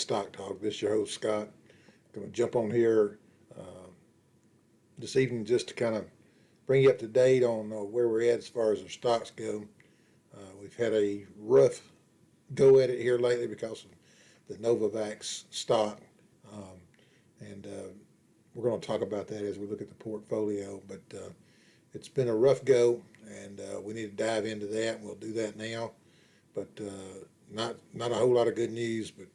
Stock Talk. This is your host, Scott. Going to jump on here this evening just to kind of bring you up to date on where we're at as far as our stocks go. We've had a rough go at it here lately because of the NVAX stock, and we're going to talk about that as we look at the portfolio. But it's been a rough go, and we need to dive into that, and we'll do that now. But not a whole lot of good news, but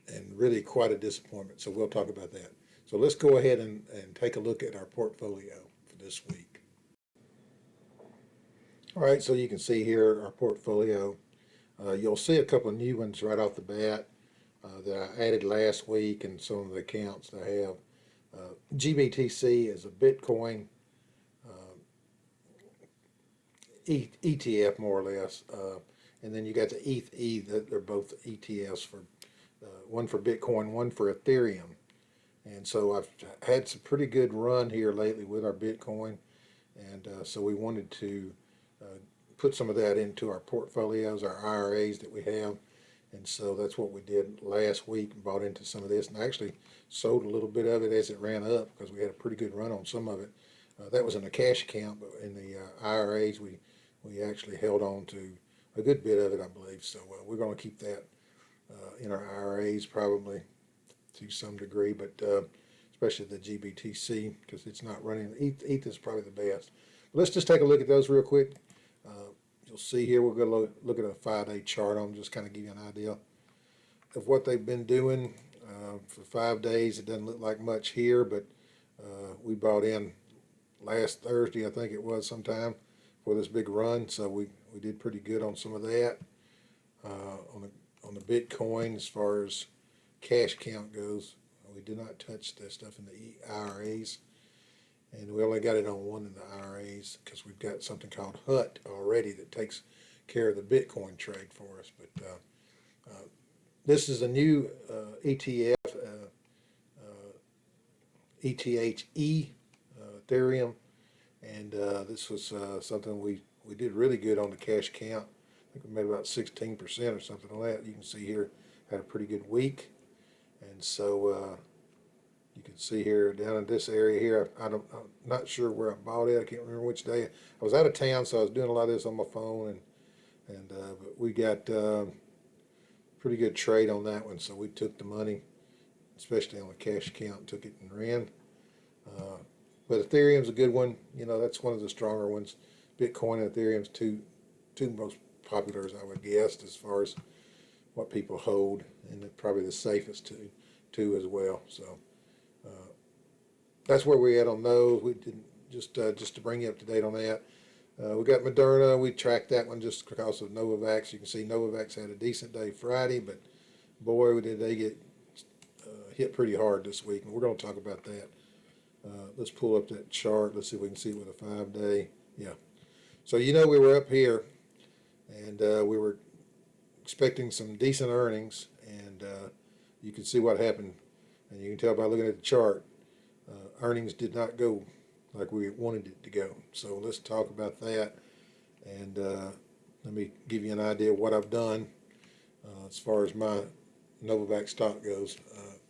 and really quite a disappointment. So we'll talk about that. So let's go ahead and take a look at our portfolio for this week. All right, so you can see here our portfolio. You'll see a couple of new ones right off the bat that I added last week, and some of the accounts that I have. GBTC is a Bitcoin ETF, more or less, and then you got the ETH. That they're both ETFs for one for Bitcoin, one for Ethereum. And so I've had some pretty good run here lately with our Bitcoin, and so we wanted to put some of that into our portfolios, our IRAs that we have. And so that's what we did last week, and bought into some of this, and I actually sold a little bit of it as it ran up because we had a pretty good run on some of it. That was in a cash account, but in the IRAs we actually held on to a good bit of it, I believe. So we're going to keep that in our IRAs probably to some degree, but especially the GBTC because it's not running. ETH is probably the best. But let's just take a look at those real quick. You'll see here, we're going to look at a 5-day chart on them, just kind of give you an idea of what they've been doing for 5 days. It doesn't look like much here, but we bought in last Thursday, I think it was, sometime for this big run. So we did pretty good on some of that. On the Bitcoin, as far as cash count goes, we did not touch that stuff in the IRAs. And we only got it on one in the IRAs because we've got something called HUT already that takes care of the Bitcoin trade for us. But this is a new ETF, ETHE, Ethereum, and this was something we did really good on the cash count. I think we made about 16% or something like that. You can see here, had a pretty good week, and so you can see here down in this area here. I'm not sure where I bought it. I can't remember which day. I was out of town, so I was doing a lot of this on my phone, and but we got pretty good trade on that one. So we took the money, especially on the cash account, took it and ran. But Ethereum's a good one. You know, that's one of the stronger ones. Bitcoin and Ethereum's two most popular, as I would guess, as far as what people hold, and probably the safest two as well. So that's where we're at on those. We didn't just to bring you up to date on that. We got Moderna. We tracked that one just because of NVAX. You can see NVAX had a decent day Friday, but boy, did they get hit pretty hard this week, and we're going to talk about that. Let's pull up that chart. Let's see if we can see it with a 5-day. Yeah. So we were up here, and we were expecting some decent earnings, and you can see what happened, and you can tell by looking at the chart. Earnings did not go like we wanted it to go. So let's talk about that, and let me give you an idea of what I've done as far as my NVAX stock goes.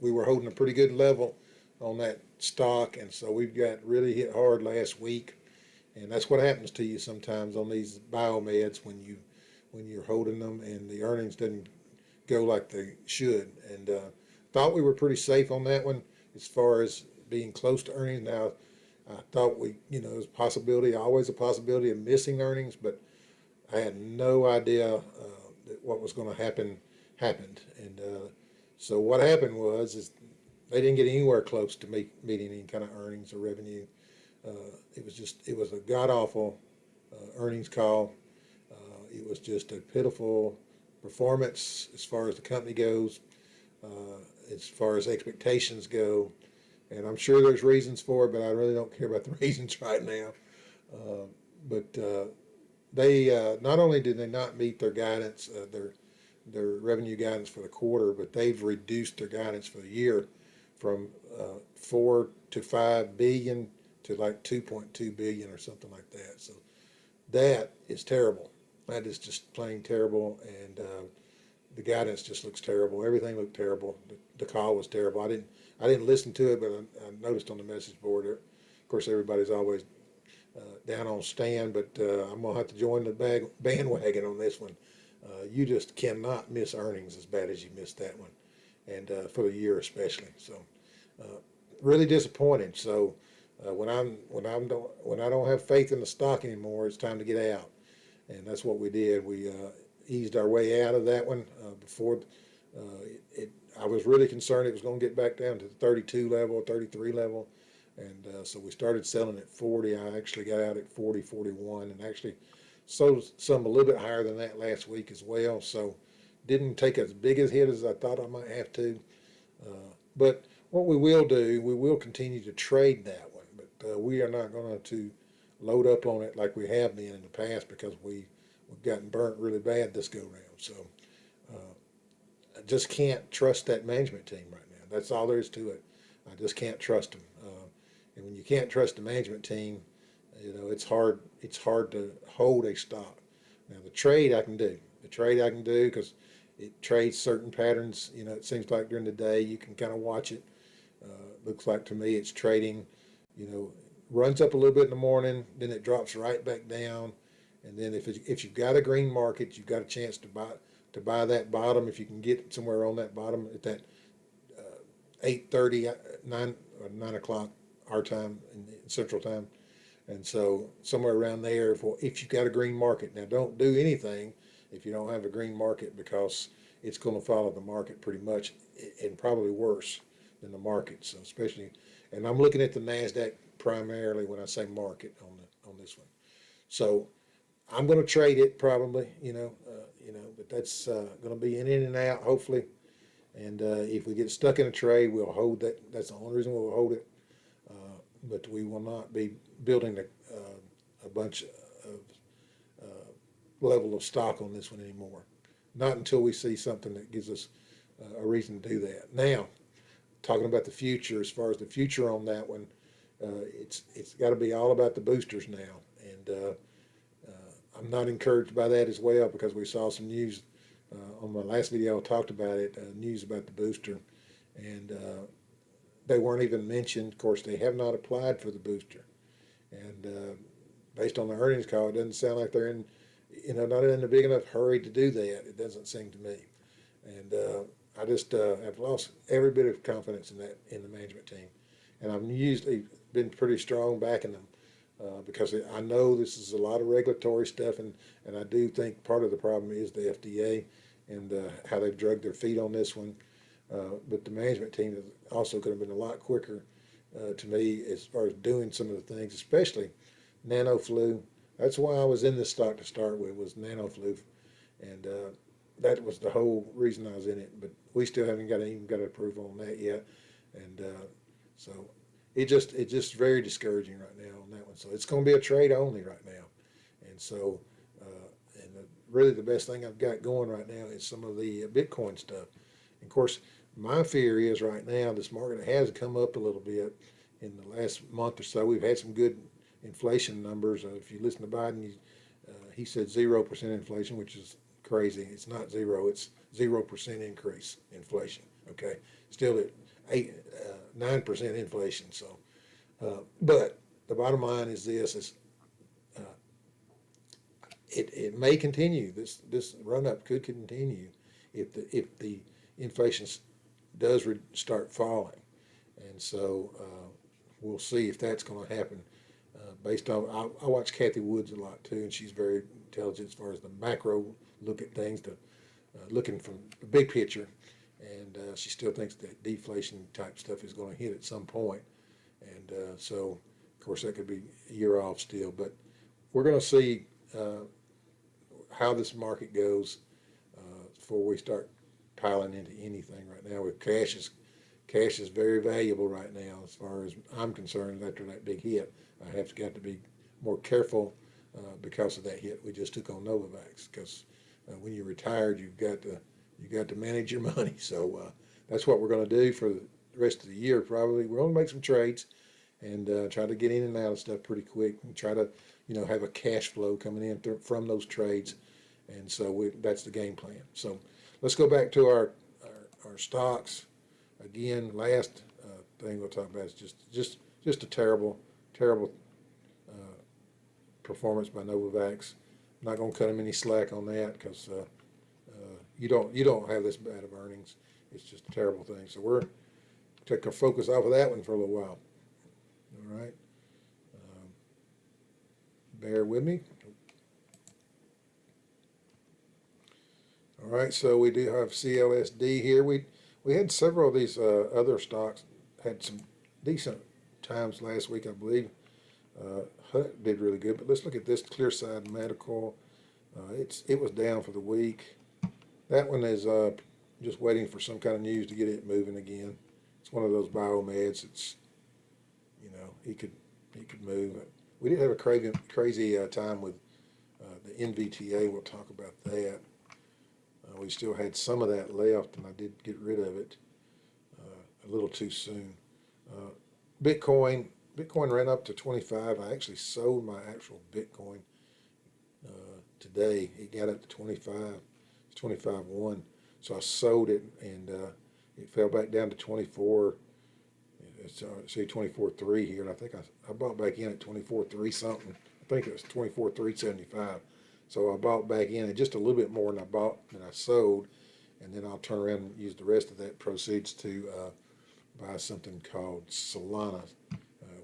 We were holding a pretty good level on that stock, and so we've got really hit hard last week, and that's what happens to you sometimes on these biomeds when you're holding them and the earnings didn't go like they should. And thought we were pretty safe on that one as far as being close to earnings. Now, I thought there's always a possibility of missing earnings, but I had no idea that what was going to happen happened. And so what happened is they didn't get anywhere close to meeting any kind of earnings or revenue. It was a god-awful earnings call. It was just a pitiful performance as far as the company goes, as far as expectations go. And I'm sure there's reasons for it, but I really don't care about the reasons right now. But they not only did they not meet their guidance, their revenue guidance for the quarter, but they've reduced their guidance for the year from 4 to 5 billion to like 2.2 billion or something like that. So that is terrible. That is just plain terrible, and the guidance just looks terrible. Everything looked terrible. The call was terrible. I didn't listen to it, but I noticed on the message board. Of course, everybody's always down on Stan, but I'm gonna have to join the bandwagon on this one. You just cannot miss earnings as bad as you missed that one, and for the year especially. So really disappointing. So when I don't have faith in the stock anymore, it's time to get out, and that's what we did. We eased our way out of that one before it. I was really concerned it was going to get back down to the 32 level, 33 level, and so we started selling at 40. I actually got out at 40, 41, and actually sold some a little bit higher than that last week as well. So didn't take as big a hit as I thought I might have to. But what we will do, we will continue to trade that one, but we are not going to load up on it like we have been in the past because we've gotten burnt really bad this go round. So I just can't trust that management team right now. That's all there is to it. I just can't trust them. And when you can't trust the management team, it's hard. It's hard to hold a stock. Now the trade I can do. The trade I can do because it trades certain patterns. It seems like during the day you can kind of watch it. Looks like to me it's trading. Runs up a little bit in the morning, then it drops right back down, and then if you've got a green market, you've got a chance to buy that bottom if you can get somewhere on that bottom at that 8:30, 9 o'clock our time in Central Time, and so somewhere around there if you've got a green market. Now don't do anything if you don't have a green market because it's going to follow the market pretty much and probably worse than the market. So especially, and I'm looking at the NASDAQ primarily when I say market on this one. So I'm going to trade it probably, but that's going to be in and out hopefully. And if we get stuck in a trade, we'll hold that. That's the only reason we'll hold it. But we will not be building a bunch of level of stock on this one anymore. Not until we see something that gives us a reason to do that. Now, talking about the future, as far as the future on that one, it's got to be all about the boosters now, and I'm not encouraged by that as well because we saw some news on my last video. I talked about it, news about the booster, and they weren't even mentioned. Of course, they have not applied for the booster, and based on the earnings call, it doesn't sound like they're not in a big enough hurry to do that. It doesn't seem to me, and I just have lost every bit of confidence in the management team, and I've usually been pretty strong backing them because I know this is a lot of regulatory stuff, and I do think part of the problem is the FDA and how they've dragged their feet on this one. But the management team also could have been a lot quicker to me as far as doing some of the things, especially NanoFlu. That's why I was in this stock to start with, was NanoFlu, and that was the whole reason I was in it. But we still haven't even got approval on that yet, and so it's just very discouraging right now on that one. So it's going to be a trade only right now, and so really the best thing I've got going right now is some of the Bitcoin stuff. And of course, my fear is right now this market has come up a little bit in the last month or so. We've had some good inflation numbers. If you listen to Biden, he said 0% inflation, which is crazy. It's not zero. It's 0% increase inflation. Okay, still at 9% inflation. So, but the bottom line is this: it may continue. This run up could continue if the inflation does start falling, and so we'll see if that's going to happen. Based on, I watch Kathy Woods a lot too, and she's very intelligent as far as the macro look at things, looking from the big picture, and she still thinks that deflation type stuff is going to hit at some point, and so of course that could be a year off still, but we're going to see how this market goes before we start piling into anything right now. With cash is very valuable right now as far as I'm concerned. After that big hit, I have got to be more careful because of that hit we just took on NVAX. Because when you're retired, you've got to manage your money. So that's what we're going to do for the rest of the year. Probably we're going to make some trades and try to get in and out of stuff pretty quick and try to have a cash flow coming in from those trades. And so that's the game plan. So let's go back to our stocks. Again, last thing we'll talk about is just a terrible performance by Novavax. I'm not going to cut them any slack on that because you don't have this bad of earnings. It's just a terrible thing. So we're take our focus off of that one for a little while. All right, bear with me. All right, so we do have CLSD here. We had several of these other stocks had some decent times last week, I believe. Hut did really good, but let's look at this Clearside Medical. It was down for the week. That one is just waiting for some kind of news to get it moving again. It's one of those biomeds. It's he could move. We did have a crazy time with the NVTA. We'll talk about that. We still had some of that left, and I did get rid of it a little too soon. Bitcoin ran up to 25. I actually sold my actual Bitcoin today. It got up to 25. It's 25.1. So I sold it, and it fell back down to 24. It's say 24.3 here, and I think I bought back in at 24.3 something. I think it was 24.375. So I bought back in at just a little bit more than I sold, and then I'll turn around and use the rest of that proceeds to buy something called Solana.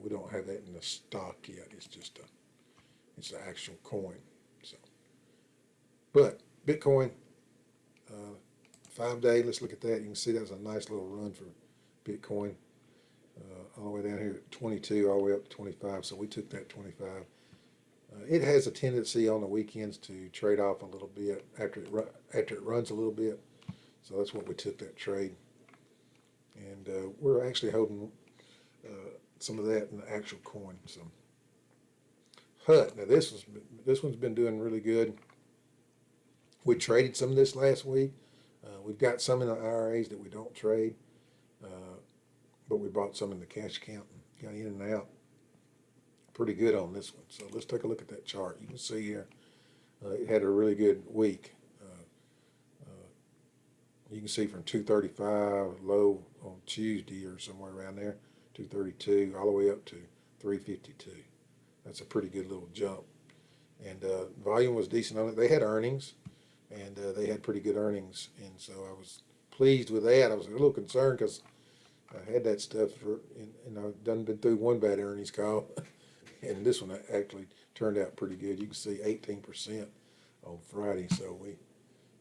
We don't have that in the stock yet. It's an actual coin. So, but Bitcoin 5-day. Let's look at that. You can see that's a nice little run for Bitcoin. All the way down here at 22, all the way up to 25. So we took that 25. It has a tendency on the weekends to trade off a little bit after it runs a little bit. So that's what we took that trade. And we're actually holding some of that in the actual coin. So Hut. Now this one's been doing really good. We traded some of this last week. We've got some in the IRAs that we don't trade, but we bought some in the cash account and got in and out pretty good on this one. So let's take a look at that chart. You can see here it had a really good week. You can see from 235 low on Tuesday or somewhere around there, 232 all the way up to 352. That's a pretty good little jump. And volume was decent on it. They had earnings, and they had pretty good earnings. And so I was pleased with that. I was a little concerned because I had that stuff, and I've been through one bad earnings call. And this one actually turned out pretty good. You can see 18% on Friday. So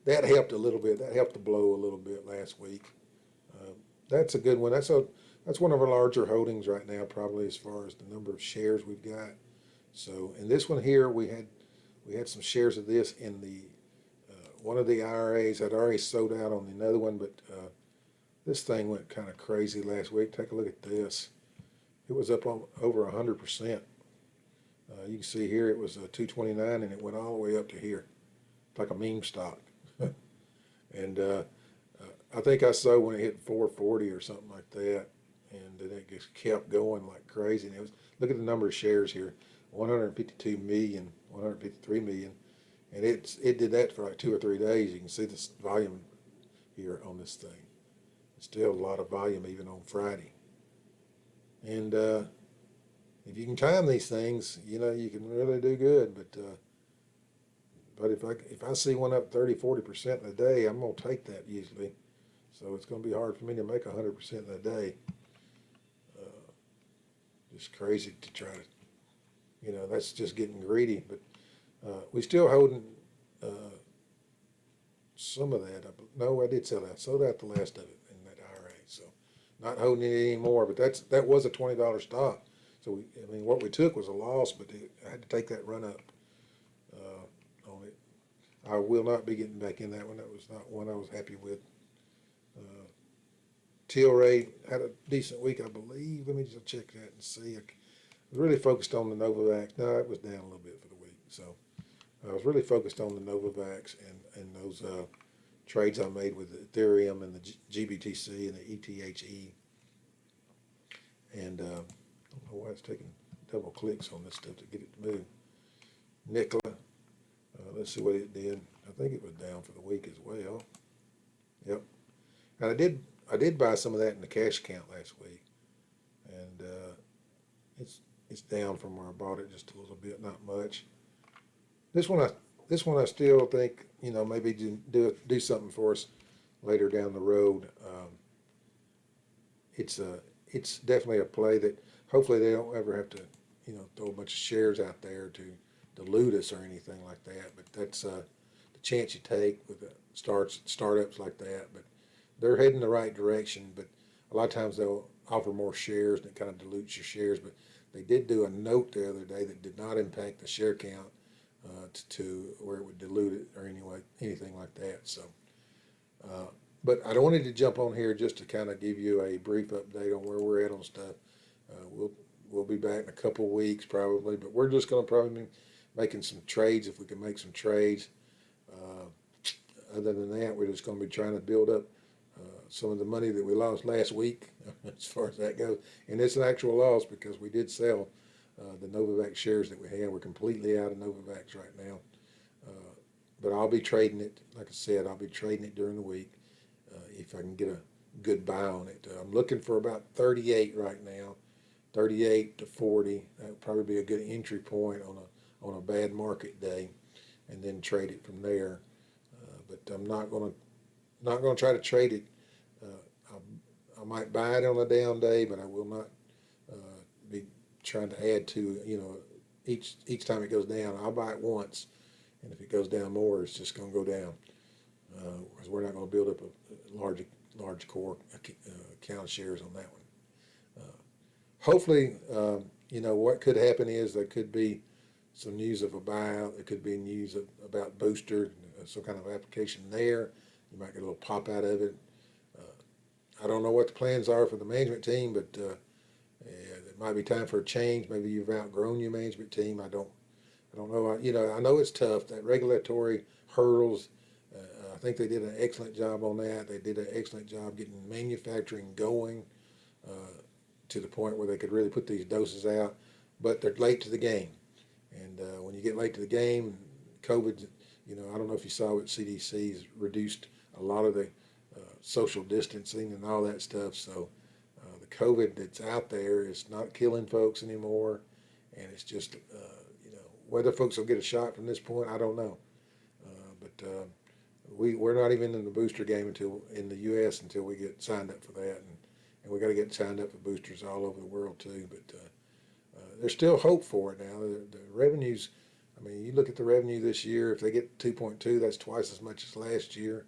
that helped a little bit. That helped to blow a little bit last week. That's a good one. That's one of our larger holdings right now, probably as far as the number of shares we've got. So in this one here, we had some shares of this in the one of the IRAs. I'd already sold out on another one, but this thing went kind of crazy last week. Take a look at this. It was up on over 100%. You can see here it was 229, and it went all the way up to here, like a meme stock. And I think I sold when it hit 440 or something like that, and then it just kept going like crazy. And look at the number of shares here, 152 million, 153 million, and it did that for like 2 or 3 days. You can see this volume here on this thing. Still a lot of volume even on Friday. And if you can time these things, you can really do good. But if I see one up 30-40% in a day, I'm gonna take that usually. So it's gonna be hard for me to make 100% in a day. Just crazy to try to, that's just getting greedy. But we still holding some of that. No, I did sell out. Sold out the last of it in that IRA. So not holding it anymore. But that was a $20 stock. So what we took was a loss, but I had to take that run up on it. I will not be getting back in that one. That was not one I was happy with. Tilray had a decent week, I believe. Let me just check that and see. I was really focused on the Novavax. No, it was down a little bit for the week. So I was really focused on the Novavax and those trades I made with the Ethereum and the GBTC and the ETHE. And I don't know why it's taking double clicks on this stuff to get it to move. Nikola, let's see what it did. I think it was down for the week as well. Yep. And I did buy some of that in the cash account last week, and it's it's down from where I bought it just a little bit, not much. This one I this one I still think maybe do something for us later down the road. It's definitely a play that hopefully they don't ever have to throw a bunch of shares out there to dilute us or anything like that. But that's the chance you take with startups like that. But they're heading the right direction. But a lot of times they'll offer more shares and it kind of dilutes your shares. But they did do a note the other day that did not impact the share count to where it would dilute it or anything like that. So. Uh, but I wanted to jump on here just to kind of give you a brief update on where we're at on stuff. We'll be back in a couple of weeks probably, but we're just going to probably be making some trades if we can make some trades. Other than that, we're just going to be trying to build up some of the money that we lost last week as far as that goes. And it's an actual loss because we did sell the Novavax shares that we had. We're completely out of Novavax right now. But I'll be trading it. Like I said, I'll be trading it during the week if I can get a good buy on it. I'm looking for about 38 right now, 38 to 40. That would probably be a good entry point on a bad market day, and then trade it from there. But I'm not gonna try to trade it. I might buy it on a down day, but I will not be trying to add to each time it goes down. I'll buy it once. And if it goes down more, it's just going to go down because we're not going to build up a large core count of shares on that one. Hopefully, what could happen is there could be some news of a buyout. There could be news about booster, some kind of application there. You might get a little pop out of it. I don't know what the plans are for the management team, but it might be time for a change. Maybe you've outgrown your management team. I don't know. I know it's tough. That regulatory hurdles. I think they did an excellent job on that. They did an excellent job getting manufacturing going to the point where they could really put these doses out. But they're late to the game, and when you get late to the game, COVID. I don't know if you saw what CDC's reduced a lot of the social distancing and all that stuff. So the COVID that's out there is not killing folks anymore, and it's just. Whether folks will get a shot from this point, I don't know. But we're not even in the booster game until in the U.S. until we get signed up for that, and we got to get signed up for boosters all over the world too. But there's still hope for it now. The revenues, I mean, you look at the revenue this year. If they get 2.2, that's twice as much as last year.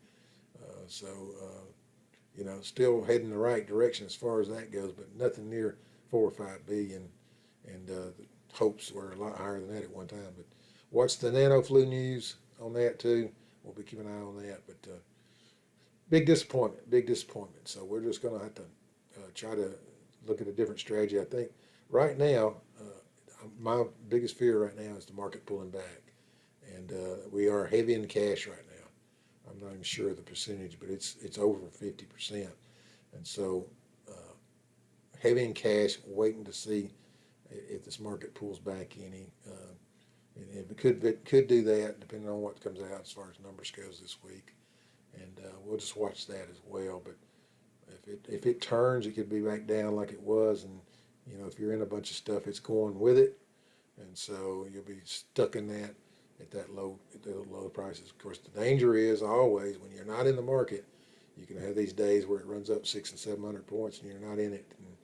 Still heading the right direction as far as that goes, but nothing near 4 or 5 billion, and hopes were a lot higher than that at one time. But watch the nano flu news on that too. We'll be keeping an eye on that. But big disappointment. So we're just going to have to try to look at a different strategy. I think right now, my biggest fear right now is the market pulling back. And we are heavy in cash right now. I'm not even sure of the percentage, but it's over 50%. And so heavy in cash, waiting to see if this market pulls back any. And it could do that depending on what comes out as far as numbers goes this week. And we'll just watch that as well. But if it turns, it could be back down like it was. And, if you're in a bunch of stuff, it's going with it. And so you'll be stuck in that at those low prices. Of course, the danger is always when you're not in the market, you can have these days where it runs up 600 and 700 points and you're not in it. And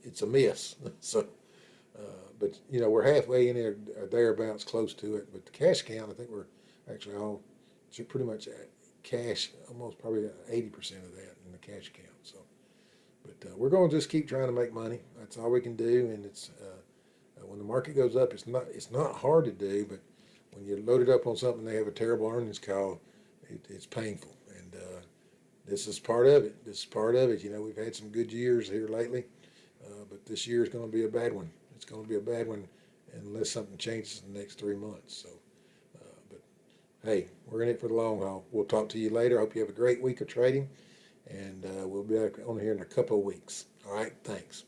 it's a miss. So, but we're halfway in there, thereabouts, close to it. But the cash count, I think we're actually all pretty much at cash, almost probably 80% of that in the cash count. So, but we're going to just keep trying to make money. That's all we can do. And it's when the market goes up, it's not hard to do. But when you're loaded up on something, they have a terrible earnings call. It's painful. And this is part of it. We've had some good years here lately. But this year is going to be a bad one. It's going to be a bad one unless something changes in the next 3 months. So, but hey, we're in it for the long haul. We'll talk to you later. I hope you have a great week of trading, and we'll be back on here in a couple of weeks. All right, thanks.